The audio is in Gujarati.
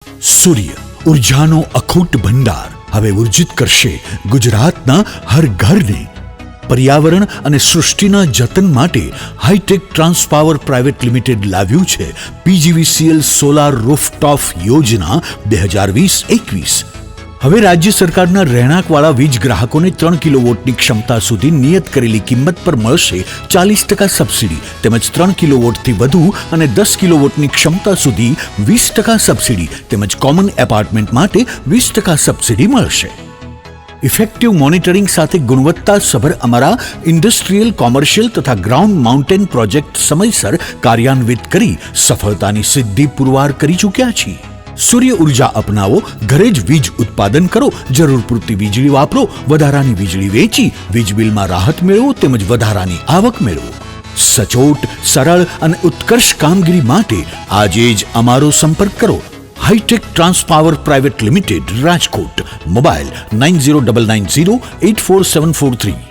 સૂર્ય ઉર્જાનો અખૂટ ભંડાર હવે ઉર્જિત કરશે ગુજરાતના હર ઘરને। પર્યાવરણ અને સૃષ્ટિના જતન માટે હાઈટેક ટ્રાન્સપાવર પ્રાઇવેટ લિમિટેડ લાવ્યું છે પીજીવીસીએલ સોલાર રૂફટોપ યોજના 2020-21। હવે રાજ્ય સરકારના રહેણાંકવાળા વીજ ગ્રાહકોને 3 કિલોવોટની ક્ષમતા સુધી નિયત કરેલી કિંમત પર મળશે 40% સબસિડી તેમજ 3 કિલોવોટથી વધુ અને 10 કિલોવોટની ક્ષમતા સુધી 20% સબસિડી તેમજ કોમન એપાર્ટમેન્ટ માટે 20% સબસિડી મળશે। ઇફેક્ટિવ મોનિટરિંગ સાથે ગુણવત્તાસભર અમારા ઇન્ડસ્ટ્રીયલ કોમર્શિયલ તથા ગ્રાઉન્ડ માઉન્ટેન પ્રોજેક્ટ સમયસર કાર્યાન્વિત કરી સફળતાની સિદ્ધિ પુરવાર કરી ચૂક્યા છીએ। સૂર્ય ઉર્જા અપનાવો, ઘરે જ વીજ ઉત્પાદન કરો, જરૂર પૂરતી વીજળી વાપરો, વધારાની વીજળી વેચી વીજ બિલમાં રાહત મેળવો તેમજ વધારાની આવક મેળવો। સચોટ, સરળ અને ઉત્કર્ષ કામગીરી માટે આજે જ અમારો સંપર્ક કરો। Hitech transpower private limited, Rajkot. Mobile 9099084743।